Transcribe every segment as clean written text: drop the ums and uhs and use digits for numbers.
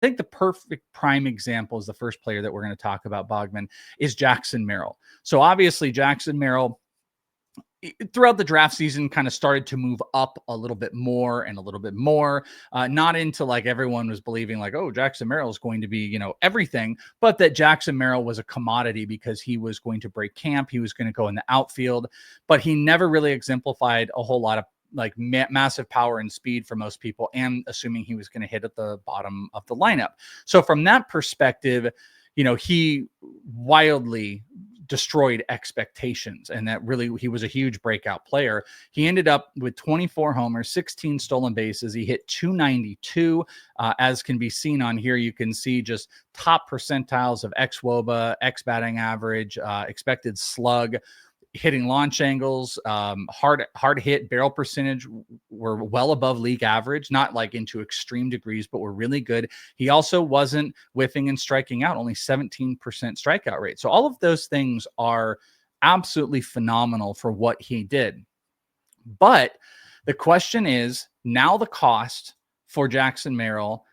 think the perfect prime example is the first player that we're going to talk about, Bogman, is Jackson Merrill. So obviously Jackson Merrill throughout the draft season kind of started to move up a little bit more and a little bit more, not into like everyone was believing like, oh, Jackson Merrill is going to be, you know, everything, but that Jackson Merrill was a commodity because he was going to break camp. He was going to go in the outfield, but he never really exemplified a whole lot of like massive power and speed for most people, and assuming he was going to hit at the bottom of the lineup. So from that perspective, you know, he wildly destroyed expectations, and that really he was a huge breakout player. He ended up with 24 homers, 16 stolen bases. He hit 292, as can be seen on here. You can see just top percentiles of xWOBA, x batting average, expected slug, hitting launch angles, hard hit, barrel percentage were well above league average, not like into extreme degrees, but were really good. He also wasn't whiffing and striking out, only 17% strikeout rate. So all of those things are absolutely phenomenal for what he did. But the question is, now the cost for Jackson Merrill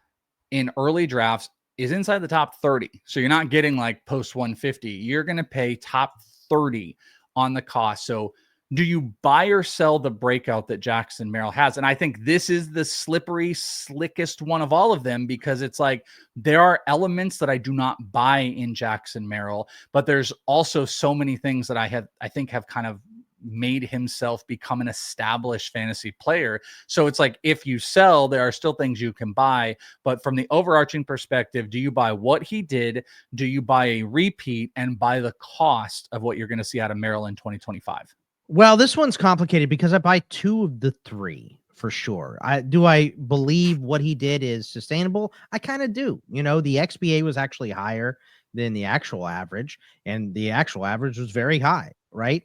in early drafts is inside the top 30. So you're not getting like post 150. You're going to pay top 30 on the cost. So do you buy or sell the breakout that Jackson Merrill has? And I think this is the slippery, slickest one of all of them, because it's like there are elements that I do not buy in Jackson Merrill, but there's also so many things that I think have kind of made himself become an established fantasy player. So it's like, if you sell, there are still things you can buy. But from the overarching perspective, do you buy what he did? Do you buy a repeat and buy the cost of what you're going to see out of Merrill in 2025? Well, this one's complicated because I buy two of the three for sure. Do I believe what he did is sustainable? I kind of do. You know, the XBA was actually higher than the actual average, and the actual average was very high, right?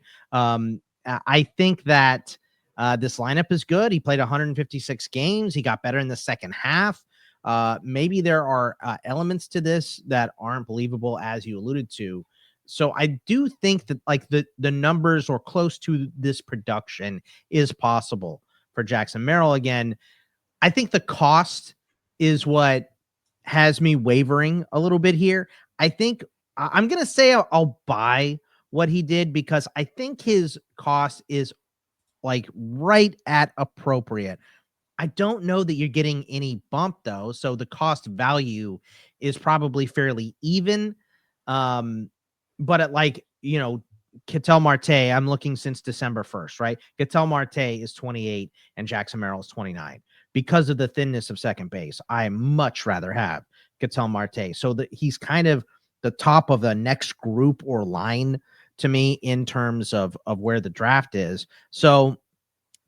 I think that this lineup is good. He played 156 games. He got better in the second half. Maybe there are elements to this that aren't believable, as you alluded to. So I do think that like the numbers or close to this production is possible for Jackson Merrill. Again, I think the cost is what has me wavering a little bit here. I think I'm going to say I'll buy what he did, because I think his cost is like right at appropriate. I don't know that you're getting any bump though. So the cost value is probably fairly even. But at like, you know, Ketel Marte, I'm looking since December 1st, right? Ketel Marte is 28 and Jackson Merrill is 29. Because of the thinness of second base, I much rather have Ketel Marte. So that he's kind of the top of the next group or line to me in terms of where the draft is. So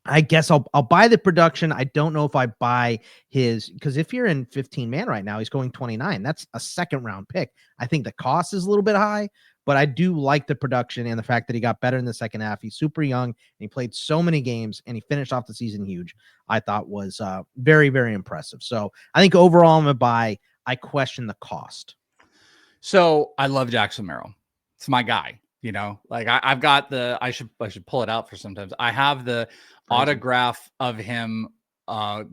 I guess I'll buy the production. I don't know if I buy his, because if you're in 15 man right now, he's going 29. That's a second round pick. I think the cost is a little bit high, but I do like the production and the fact that he got better in the second half. He's super young and he played so many games and he finished off the season huge. I thought was very, very impressive. So I think overall I'm a buy. I question the cost. So I love Jackson Merrill. It's my guy. You know, like I've got I should pull it out for sometimes. I have the autograph of him I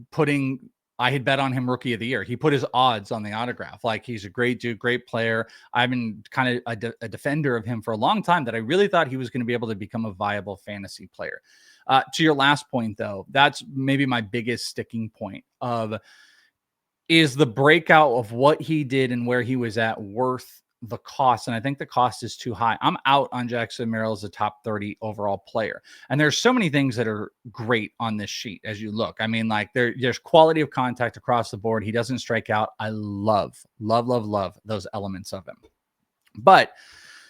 had bet on him rookie of the year. He put his odds on the autograph. Like, he's a great dude, great player. I've been kind of a defender of him for a long time, that I really thought he was going to be able to become a viable fantasy player. To your last point though, that's maybe my biggest sticking point is the breakout of what he did and where he was at worth the cost. And I think the cost is too high. I'm out on Jackson Merrill as a top 30 overall player. And there's so many things that are great on this sheet as you look. I mean, like there's quality of contact across the board. He doesn't strike out. I love those elements of him. But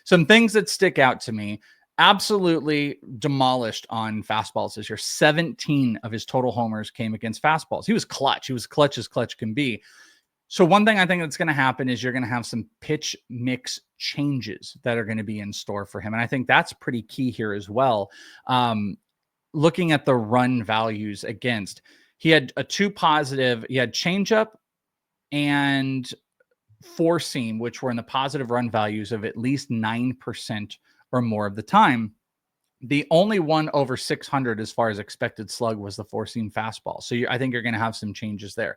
some things that stick out to me: absolutely demolished on fastballs this year. 17 of his total homers came against fastballs. He was clutch. He was clutch as clutch can be. So one thing I think that's going to happen is you're going to have some pitch mix changes that are going to be in store for him. And I think that's pretty key here as well. Looking at the run values against, he had he had changeup and four seam, which were in the positive run values of at least 9% or more of the time. The only one over 600 as far as expected slug was the four seam fastball. So I think you're going to have some changes there.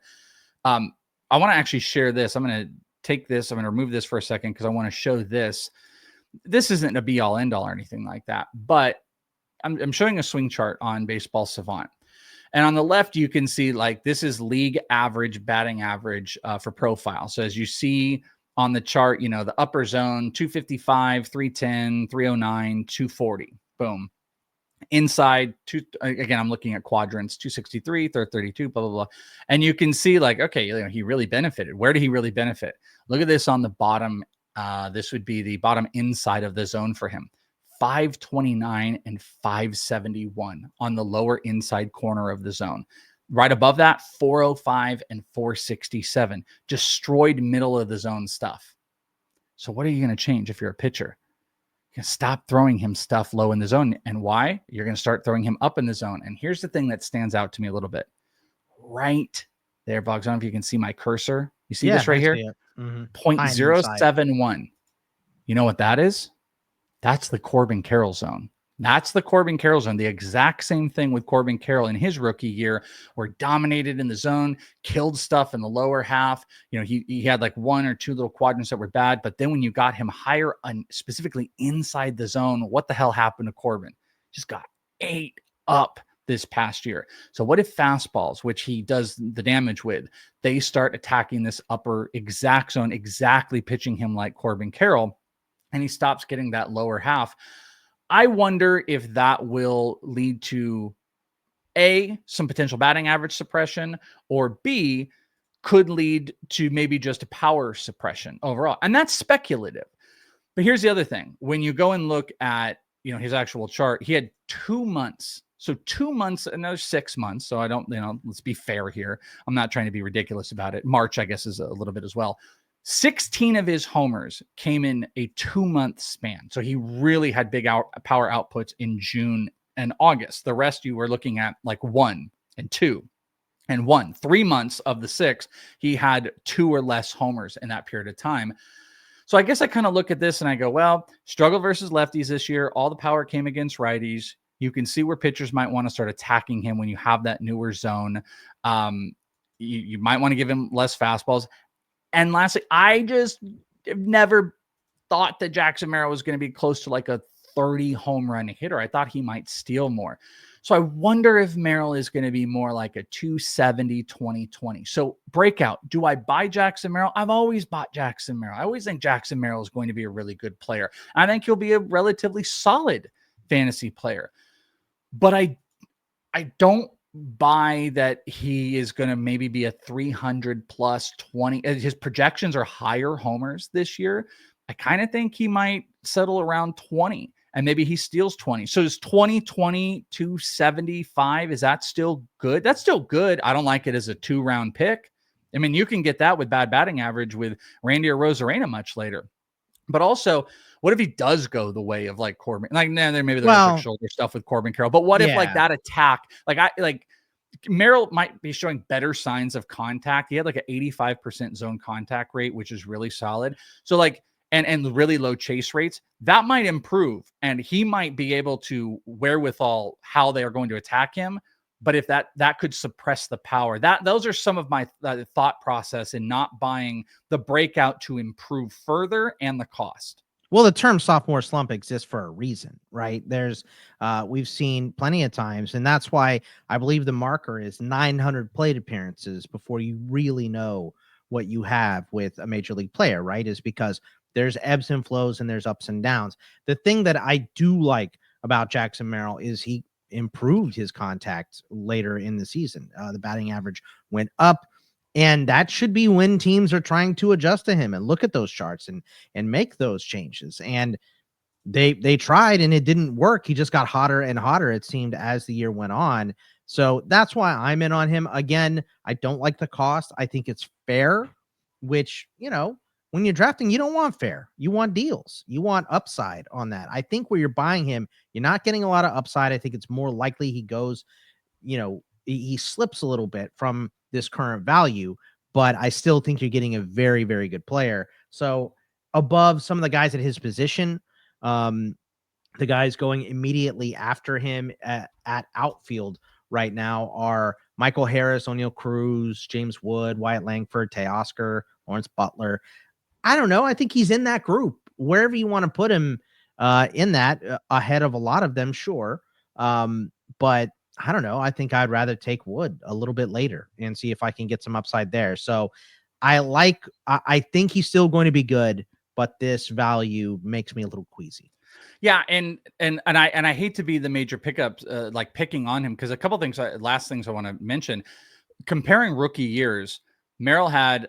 I want to actually share this. I'm going to take this. I'm going to remove this for a second because I want to show this. This isn't a be all end all or anything like that, but I'm showing a swing chart on Baseball Savant. And on the left, you can see like this is league average batting average for profile. So as you see on the chart, you know, the upper zone, 255, 310, 309, 240. Boom. Inside, again, I'm looking at quadrants, 263, 332, blah, blah, blah. And you can see like, okay, you know, he really benefited. Where did he really benefit? Look at this on the bottom. This would be the bottom inside of the zone for him. 529 and 571 on the lower inside corner of the zone. Right above that, 405 and 467. Destroyed middle of the zone stuff. So what are you going to change if you're a pitcher? You're going to stop throwing him stuff low in the zone. And why? You're going to start throwing him up in the zone. And here's the thing that stands out to me a little bit. Right there, Boggs. I don't know if you can see my cursor. You see this right here? Mm-hmm. 0.071. You know what that is? That's the Corbin Carroll zone. That's the Corbin Carroll zone. The exact same thing with Corbin Carroll in his rookie year, where dominated in the zone, killed stuff in the lower half. You know, he had like one or two little quadrants that were bad, but then when you got him higher on specifically inside the zone, what the hell happened to Corbin? Just got ate up this past year. So what if fastballs, which he does the damage with, they start attacking this upper exact zone, exactly pitching him like Corbin Carroll, and he stops getting that lower half? I wonder if that will lead to A, some potential batting average suppression, or B, could lead to maybe just power suppression overall. And that's speculative. But here's the other thing. When you go and look at, you know, his actual chart, he had 2 months. So 2 months, another 6 months. So I don't, you know, let's be fair here. I'm not trying to be ridiculous about it. March, I guess, is a little bit as well. 16 of his homers came in a 2-month span. So he really had big power outputs in June and August. The rest you were looking at like 1 and 2 and 1. 3 months of the 6, he had 2 or less homers in that period of time. So I guess I kind of look at this and I go, well, struggle versus lefties this year. All the power came against righties. You can see where pitchers might want to start attacking him when you have that newer zone. You might want to give him less fastballs. And lastly, I just never thought that Jackson Merrill was going to be close to like a 30 home run hitter. I thought he might steal more. So I wonder if Merrill is going to be more like a 270, 2020. So breakout, do I buy Jackson Merrill? I've always bought Jackson Merrill. I always think Jackson Merrill is going to be a really good player. I think he'll be a relatively solid fantasy player. But I don't buy that he is going to maybe be a 300 plus 20. His projections are higher homers this year. I kind of think he might settle around 20 and maybe he steals 20. So is 2020 275? Is that still good? That's still good. I don't like it as a 2-round pick. I mean, you can get that with bad batting average with Randy or Rosarena much later. But also, what if he does go the way of like Corbin? Like, nah, there maybe there's like shoulder stuff with Corbin Carroll. But what if like that attack, like Merrill might be showing better signs of contact. He had like an 85% zone contact rate, which is really solid. So like, and really low chase rates, that might improve. And he might be able to wherewithal how they are going to attack him. But if that could suppress the power, those are some of my thought process in not buying the breakout to improve further and the cost. Well, the term sophomore slump exists for a reason, right? There's, we've seen plenty of times, and that's why I believe the marker is 900 plate appearances before you really know what you have with a major league player, right? Is because there's ebbs and flows and there's ups and downs. The thing that I do like about Jackson Merrill is he improved his contact later in the season. The batting average went up. And that should be when teams are trying to adjust to him and look at those charts and make those changes. And they tried and it didn't work. He just got hotter and hotter, it seemed, as the year went on. So that's why I'm in on him. Again, I don't like the cost. I think it's fair, which, you know, when you're drafting, you don't want fair. You want deals. You want upside on that. I think where you're buying him, you're not getting a lot of upside. I think it's more likely he goes, you know, he slips a little bit from this current value, but I still think you're getting a very, very good player. So above some of the guys at his position, the guys going immediately after him at outfield right now are Michael Harris, O'Neal Cruz, James Wood, Wyatt Langford, Teoscar, Lawrence Butler. I don't know. I think he's in that group. Wherever you want to put him in that, ahead of a lot of them, sure. But I don't know. I think I'd rather take Wood a little bit later and see if I can get some upside there. So I think he's still going to be good, but this value makes me a little queasy. Yeah, and I hate to be the major pickups, like picking on him, because a couple things, last things I want to mention, comparing rookie years, Merrill had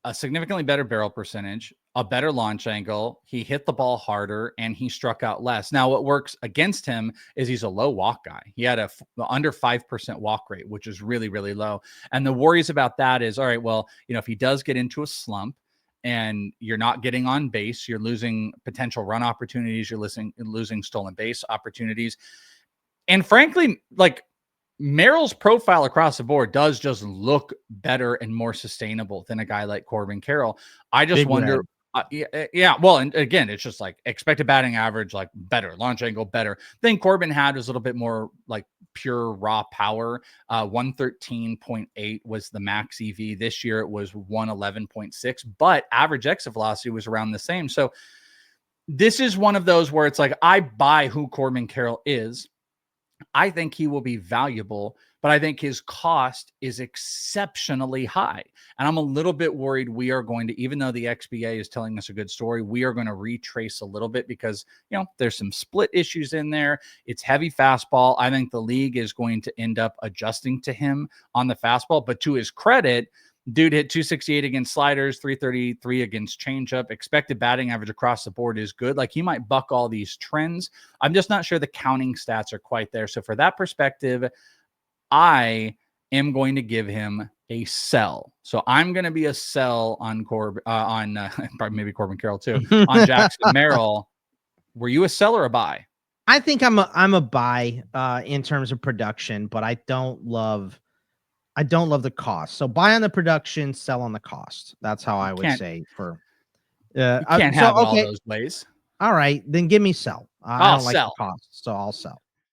a significantly better barrel percentage, a better launch angle. He hit the ball harder and he struck out less. Now, what works against him is he's a low walk guy. He had a under 5% walk rate, which is really, really low. And the worries about that is, all right, well, if he does get into a slump and you're not getting on base, you're losing potential run opportunities, you're losing stolen base opportunities. And frankly, like, Merrill's profile across the board does just look better and more sustainable than a guy like Corbin Carroll. I just wonder. Yeah. Well, and again, it's just like expected batting average, like better, launch angle better. Then Corbin had was a little bit more like pure raw power. 113.8 was the max EV. This year it was 111.6, but average exit velocity was around the same. So this is one of those where it's like, I buy who Corbin Carroll is. I think he will be valuable, but I think his cost is exceptionally high. And I'm a little bit worried we are going to, even though the XBA is telling us a good story, we are going to retrace a little bit because, there's some split issues in there. It's heavy fastball. I think the league is going to end up adjusting to him on the fastball, but to his credit, dude hit 268 against sliders, 333 against changeup. Expected batting average across the board is good. Like, he might buck all these trends. I'm just not sure the counting stats are quite there. So for that perspective, I am going to give him a sell. So I'm going to be a sell on probably maybe Corbin Carroll too, on Jackson Merrill. Were you a sell or a buy? I think I'm a buy in terms of production, but I don't love the cost. So buy on the production, sell on the cost. That's how I would say for. You can't have it all those ways. All right, then give me sell. I don't like the cost, so I'll sell.